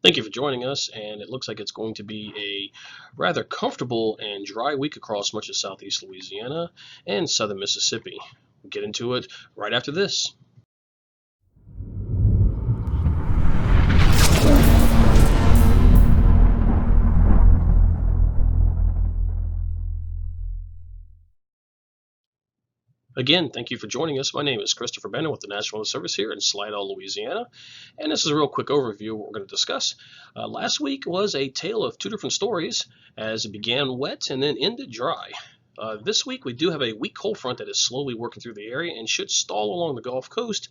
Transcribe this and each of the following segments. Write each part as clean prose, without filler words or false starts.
Thank you for joining us, and it looks like it's going to be a rather comfortable and dry week across much of southeast Louisiana and southern Mississippi. We'll get into it right after this. Again, thank you for joining us. My name is Christopher Bennett with the National Weather Service here in Slidell, Louisiana, and this is a real quick overview of what we're going to discuss. Last week was a tale of two different stories as it began wet and then ended dry. This week we do have a weak cold front that is slowly working through the area and should stall along the Gulf Coast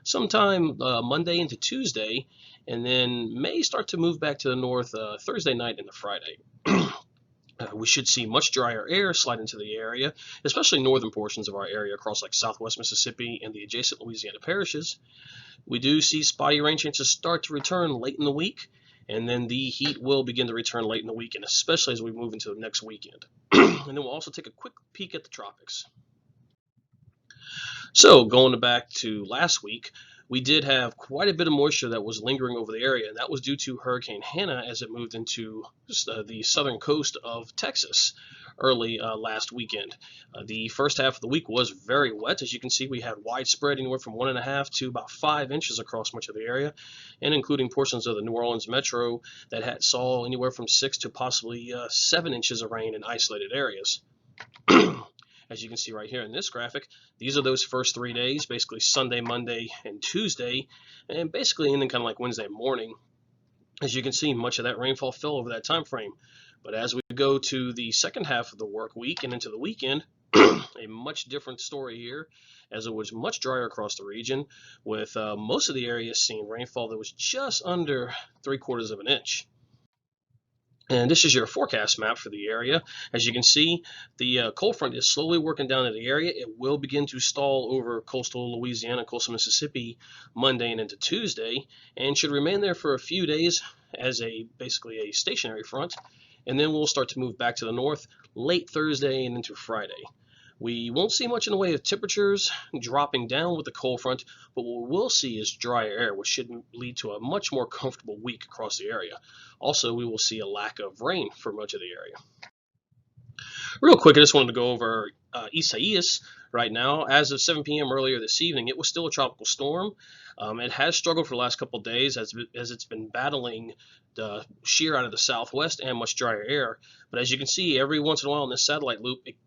sometime Monday into Tuesday, and then may start to move back to the north Thursday night into Friday. We should see much drier air slide into the area, especially northern portions of our area across like southwest Mississippi and the adjacent Louisiana parishes. We do see spotty rain chances start to return late in the week, and then the heat will begin to return late in the weekend, especially as we move into the next weekend. And then we'll also take a quick peek at the tropics. So going back to last week, we did have quite a bit of moisture that was lingering over the area, and that was due to Hurricane Hannah as it moved into the southern coast of Texas early last weekend. The first half of the week was very wet. As you can see, we had widespread anywhere from 1.5 to about 5 inches across much of the area, and including portions of the New Orleans metro that saw anywhere from 6 to possibly 7 inches of rain in isolated areas. As you can see right here in this graphic, these are those first 3 days, basically Sunday, Monday, and Tuesday, and basically ending kind of like Wednesday morning. As you can see, much of that rainfall fell over that time frame. But as we go to the second half of the work week and into the weekend, a much different story here, as it was much drier across the region, with most of the areas seeing rainfall that was just under 3/4 of an inch. And this is your forecast map for the area. As you can see, the cold front is slowly working down to the area. It will begin to stall over coastal Louisiana, coastal Mississippi Monday and into Tuesday, and should remain there for a few days as basically a stationary front. And then we'll start to move back to the north late Thursday and into Friday. We won't see much in the way of temperatures dropping down with the cold front, but what we will see is drier air, which should lead to a much more comfortable week across the area. Also, we will see a lack of rain for much of the area. Real quick, I just wanted to go over Isaias right now. As of 7 p.m. earlier this evening, it was still a tropical storm. It has struggled for the last couple of days as it's been battling the shear out of the southwest and much drier air. But as you can see, every once in a while in this satellite loop, it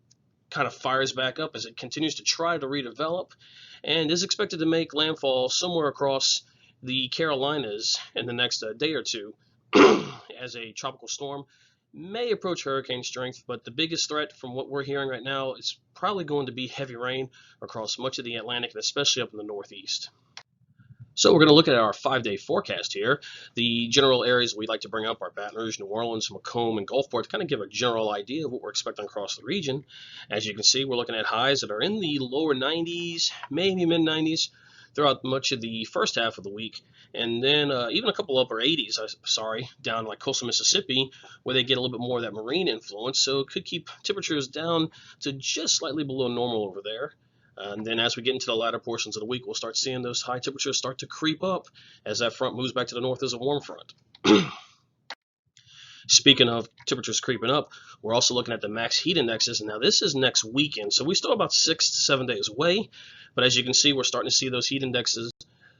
kind of fires back up as it continues to try to redevelop and is expected to make landfall somewhere across the Carolinas in the next day or two as a tropical storm. May approach hurricane strength, but the biggest threat from what we're hearing right now is probably going to be heavy rain across much of the Atlantic and especially up in the northeast. So we're going to look at our 5-day forecast here. The general areas we'd like to bring up are Baton Rouge, New Orleans, Macomb, and Gulfport to kind of give a general idea of what we're expecting across the region. As you can see, we're looking at highs that are in the lower 90s, maybe mid-90s, throughout much of the first half of the week. And then even a couple upper 80s, down like coastal Mississippi, where they get a little bit more of that marine influence. So it could keep temperatures down to just slightly below normal over there. And then as we get into the latter portions of the week, we'll start seeing those high temperatures start to creep up as that front moves back to the north as a warm front. Speaking of temperatures creeping up, we're also looking at the max heat indexes. And now this is next weekend, so we still have about 6 to 7 days away. But as you can see, we're starting to see those heat indexes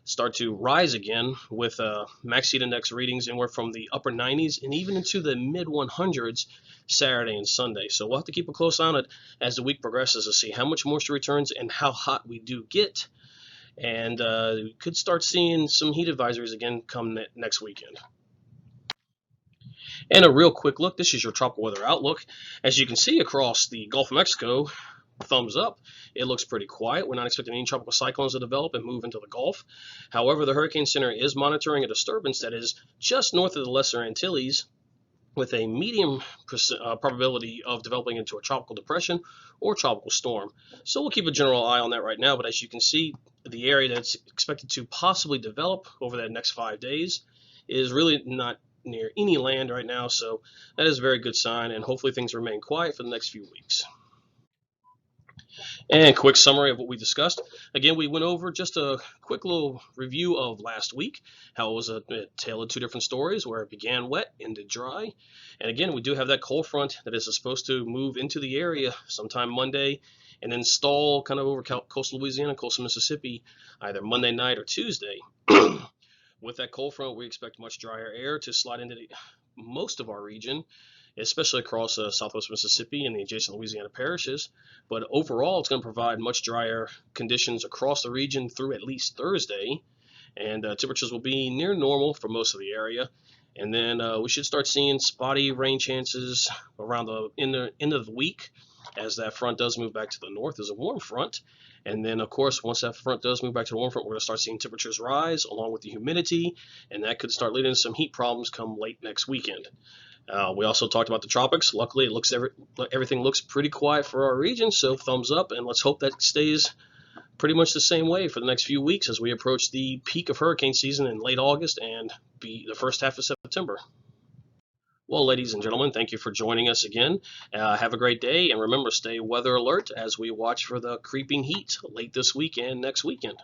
start to rise again with max heat index readings anywhere from the upper 90s and even into the mid 100s Saturday and Sunday. So we'll have to keep a close eye on it as the week progresses to see how much moisture returns and how hot we do get. And we could start seeing some heat advisories again come next weekend. And a real quick look, this is your tropical weather outlook. As you can see across the Gulf of Mexico, thumbs up, it looks pretty quiet. We're not expecting any tropical cyclones to develop and move into the Gulf. However, the Hurricane Center is monitoring a disturbance that is just north of the Lesser Antilles with a medium probability of developing into a tropical depression or tropical storm. So we'll keep a general eye on that right now, but as you can see, the area that's expected to possibly develop over that next 5 days is really not near any land right now, so that is a very good sign, and hopefully things remain quiet for the next few weeks. And quick summary of what we discussed. Again, we went over just a quick little review of last week, how it was a tale of two different stories where it began wet, ended dry. And again, we do have that cold front that is supposed to move into the area sometime Monday and then stall kind of over coastal Louisiana, coastal Mississippi, either Monday night or Tuesday. With that cold front, we expect much drier air to slide into most of our region, especially across southwest Mississippi and the adjacent Louisiana parishes. But overall, it's going to provide much drier conditions across the region through at least Thursday, and temperatures will be near normal for most of the area. And then we should start seeing spotty rain chances around the end of the week as that front does move back to the north as a warm front. And then, of course, once that front does move back to the warm front, we're going to start seeing temperatures rise along with the humidity, and that could start leading to some heat problems come late next weekend. We also talked about the tropics. Luckily, everything looks pretty quiet for our region, so thumbs up, and let's hope that stays pretty much the same way for the next few weeks as we approach the peak of hurricane season in late August and be the first half of September. Well, ladies and gentlemen, thank you for joining us again. Have a great day, and remember, stay weather alert as we watch for the creeping heat late this week and next weekend.